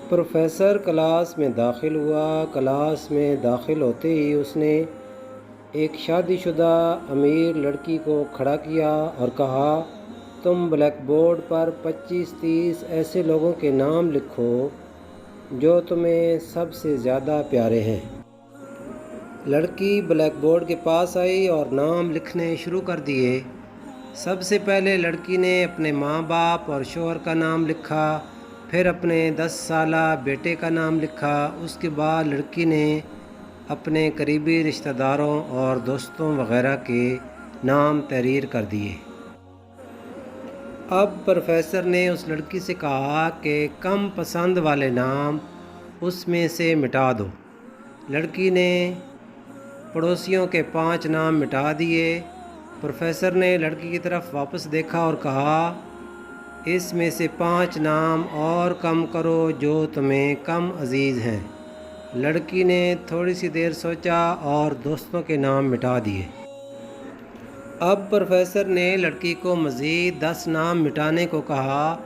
Professor Klaus میں داخل ہوا۔ کلاس میں داخل ہوتے ہی اس نے ایک شادی شدہ امیر لڑکی کو کھڑا کیا اور کہا، تم بلیک بورڈ پر 25-30 ایسے لوگوں کے نام لکھو جو تمہیں سب سے زیادہ پیارے ہیں۔ لڑکی بلیک بورڈ کے پاس آئی اور نام لکھنے شروع کر دیے۔ سب سے پہلے لڑکی نے اپنے ماں باپ اور شوہر کا نام لکھا، پھر اپنے 10 سالہ بیٹے کا نام لکھا۔ اس کے بعد لڑکی نے اپنے قریبی رشتہ داروں اور دوستوں وغیرہ کے نام تحریر کر دیے۔ اب پروفیسر نے اس لڑکی سے کہا کہ کم پسند والے نام اس میں سے مٹا دو۔ لڑکی نے پڑوسیوں کے 5 نام مٹا دیے۔ پروفیسر نے لڑکی کی طرف واپس دیکھا اور کہا، اس میں سے 5 نام اور کم کرو جو تمہیں کم عزیز ہیں۔ لڑکی نے تھوڑی سی دیر سوچا اور دوستوں کے نام مٹا دیے۔ اب پروفیسر نے لڑکی کو مزید 10 نام مٹانے کو کہا۔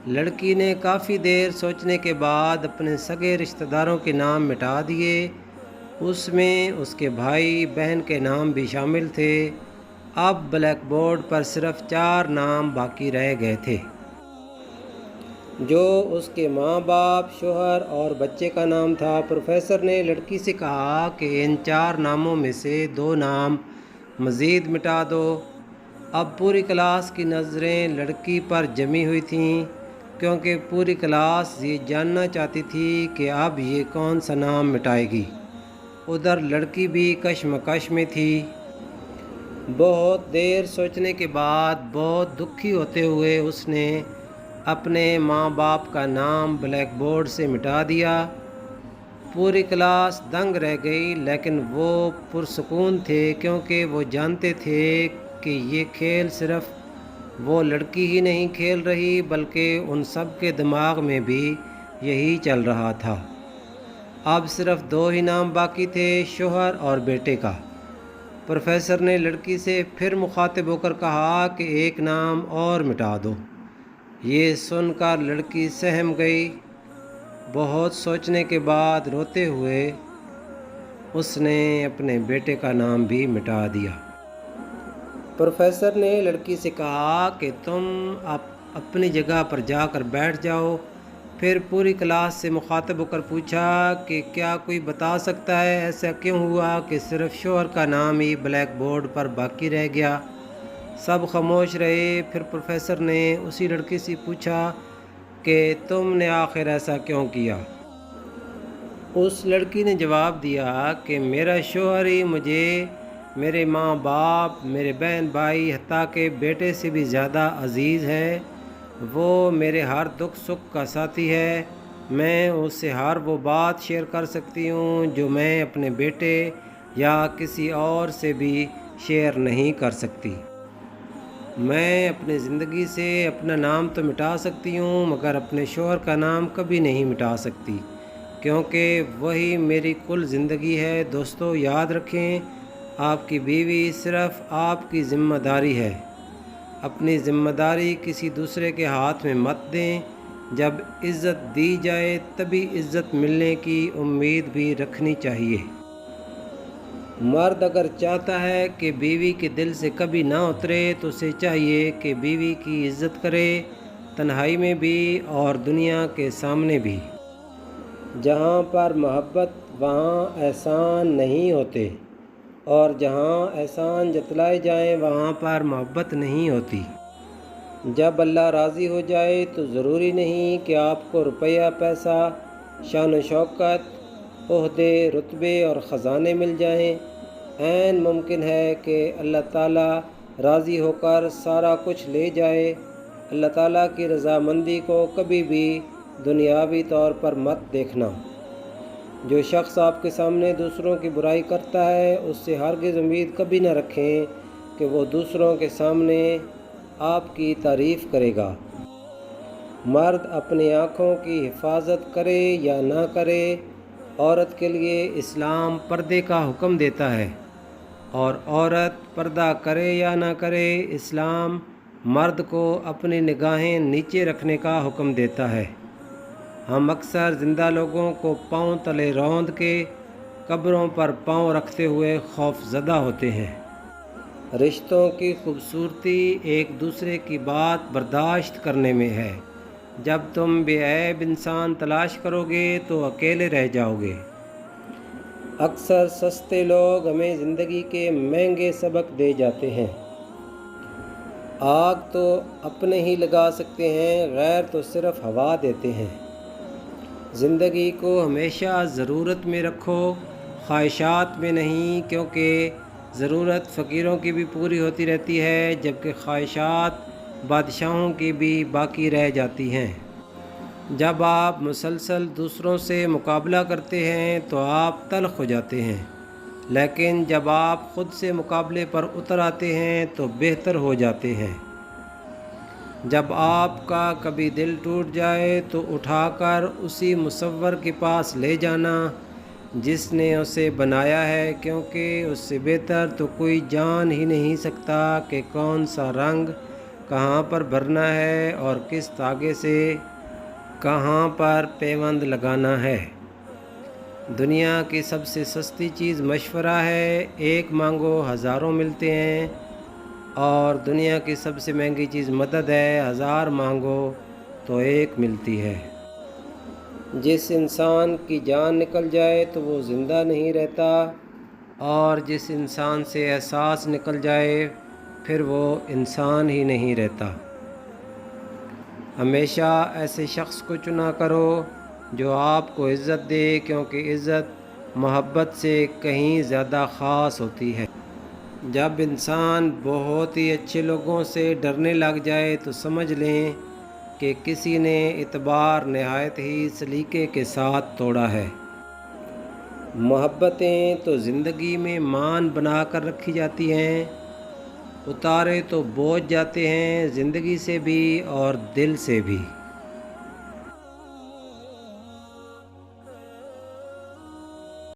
لڑکی نے کافی دیر سوچنے کے بعد اپنے سگے رشتہ داروں کے نام مٹا دیے۔ اس میں اس کے بھائی بہن کے نام بھی شامل تھے۔ اب بلیک بورڈ پر صرف 4 نام باقی رہ گئے تھے، جو اس کے ماں باپ، شوہر اور بچے کا نام تھا۔ پروفیسر نے لڑکی سے کہا کہ ان 4 ناموں میں سے 2 نام مزید مٹا دو۔ اب پوری کلاس کی نظریں لڑکی پر جمی ہوئی تھیں، کیونکہ پوری کلاس یہ جاننا چاہتی تھی کہ اب یہ کون سا نام مٹائے گی۔ ادھر لڑکی بھی کشمکش میں تھی۔ بہت دیر سوچنے کے بعد بہت دکھی ہوتے ہوئے اس نے اپنے ماں باپ کا نام بلیک بورڈ سے مٹا دیا۔ پوری کلاس دنگ رہ گئی، لیکن وہ پرسکون تھے کیونکہ وہ جانتے تھے کہ یہ کھیل صرف وہ لڑکی ہی نہیں کھیل رہی بلکہ ان سب کے دماغ میں بھی یہی چل رہا تھا۔ اب صرف 2 ہی نام باقی تھے، شوہر اور بیٹے کا۔ پروفیسر نے لڑکی سے پھر مخاطب ہو کر کہا کہ ایک نام اور مٹا دو۔ یہ سن کر لڑکی سہم گئی۔ بہت سوچنے کے بعد روتے ہوئے اس نے اپنے بیٹے کا نام بھی مٹا دیا۔ پروفیسر نے لڑکی سے کہا کہ تم اپنی جگہ پر جا کر بیٹھ جاؤ۔ پھر پوری کلاس سے مخاطب ہو کر پوچھا کہ کیا کوئی بتا سکتا ہے ایسا کیوں ہوا کہ صرف شوہر کا نام ہی بلیک بورڈ پر باقی رہ گیا؟ سب خاموش رہے۔ پھر پروفیسر نے اسی لڑکی سے پوچھا کہ تم نے آخر ایسا کیوں کیا؟ اس لڑکی نے جواب دیا کہ میرا شوہر ہی مجھے میرے ماں باپ، میرے بہن بھائی، حتیٰ کہ بیٹے سے بھی زیادہ عزیز ہے۔ وہ میرے ہر دکھ سکھ کا ساتھی ہے۔ میں اس سے ہر وہ بات شیئر کر سکتی ہوں جو میں اپنے بیٹے یا کسی اور سے بھی شیئر نہیں کر سکتی۔ میں اپنی زندگی سے اپنا نام تو مٹا سکتی ہوں مگر اپنے شوہر کا نام کبھی نہیں مٹا سکتی، کیونکہ وہی میری کل زندگی ہے۔ دوستو، یاد رکھیں، آپ کی بیوی صرف آپ کی ذمہ داری ہے۔ اپنی ذمہ داری کسی دوسرے کے ہاتھ میں مت دیں۔ جب عزت دی جائے تبھی عزت ملنے کی امید بھی رکھنی چاہیے۔ مرد اگر چاہتا ہے کہ بیوی کے دل سے کبھی نہ اترے تو اسے چاہیے کہ بیوی کی عزت کرے، تنہائی میں بھی اور دنیا کے سامنے بھی۔ جہاں پر محبت وہاں احسان نہیں ہوتے، اور جہاں احسان جتلائے جائیں وہاں پر محبت نہیں ہوتی۔ جب اللہ راضی ہو جائے تو ضروری نہیں کہ آپ کو روپیہ پیسہ، شان و شوکت، عہدے، رتبے اور خزانے مل جائیں۔ عین ممکن ہے کہ اللہ تعالیٰ راضی ہو کر سارا کچھ لے جائے۔ اللہ تعالیٰ کی رضامندی کو کبھی بھی دنیاوی طور پر مت دیکھنا۔ جو شخص آپ کے سامنے دوسروں کی برائی کرتا ہے اس سے ہرگز امید کبھی نہ رکھیں کہ وہ دوسروں کے سامنے آپ کی تعریف کرے گا۔ مرد اپنی آنکھوں کی حفاظت کرے یا نہ کرے، عورت کے لیے اسلام پردے کا حکم دیتا ہے، اور عورت پردہ کرے یا نہ کرے، اسلام مرد کو اپنی نگاہیں نیچے رکھنے کا حکم دیتا ہے۔ ہم اکثر زندہ لوگوں کو پاؤں تلے روند کے قبروں پر پاؤں رکھتے ہوئے خوف زدہ ہوتے ہیں۔ رشتوں کی خوبصورتی ایک دوسرے کی بات برداشت کرنے میں ہے۔ جب تم بے عیب انسان تلاش کرو گے تو اکیلے رہ جاؤ گے۔ اکثر سستے لوگ ہمیں زندگی کے مہنگے سبق دے جاتے ہیں۔ آگ تو اپنے ہی لگا سکتے ہیں، غیر تو صرف ہوا دیتے ہیں۔ زندگی کو ہمیشہ ضرورت میں رکھو، خواہشات میں نہیں، کیونکہ ضرورت فقیروں کی بھی پوری ہوتی رہتی ہے جبکہ خواہشات بادشاہوں کی بھی باقی رہ جاتی ہیں۔ جب آپ مسلسل دوسروں سے مقابلہ کرتے ہیں تو آپ تلخ ہو جاتے ہیں، لیکن جب آپ خود سے مقابلے پر اتر آتے ہیں تو بہتر ہو جاتے ہیں۔ جب آپ کا کبھی دل ٹوٹ جائے تو اٹھا کر اسی مصور کے پاس لے جانا جس نے اسے بنایا ہے، کیونکہ اس سے بہتر تو کوئی جان ہی نہیں سکتا کہ کون سا رنگ کہاں پر بھرنا ہے اور کس دھاگے سے کہاں پر پیوند لگانا ہے۔ دنیا کی سب سے سستی چیز مشورہ ہے، ایک مانگو ہزاروں ملتے ہیں، اور دنیا کی سب سے مہنگی چیز مدد ہے، 1000 مانگو تو ایک ملتی ہے۔ جس انسان کی جان نکل جائے تو وہ زندہ نہیں رہتا، اور جس انسان سے احساس نکل جائے پھر وہ انسان ہی نہیں رہتا۔ ہمیشہ ایسے شخص کو چنا کرو جو آپ کو عزت دے، کیونکہ عزت محبت سے کہیں زیادہ خاص ہوتی ہے۔ جب انسان بہت ہی اچھے لوگوں سے ڈرنے لگ جائے تو سمجھ لیں کہ کسی نے اعتبار نہایت ہی سلیقے کے ساتھ توڑا ہے۔ محبتیں تو زندگی میں مان بنا کر رکھی جاتی ہیں، اتارے تو بوجھ جاتے ہیں، زندگی سے بھی اور دل سے بھی۔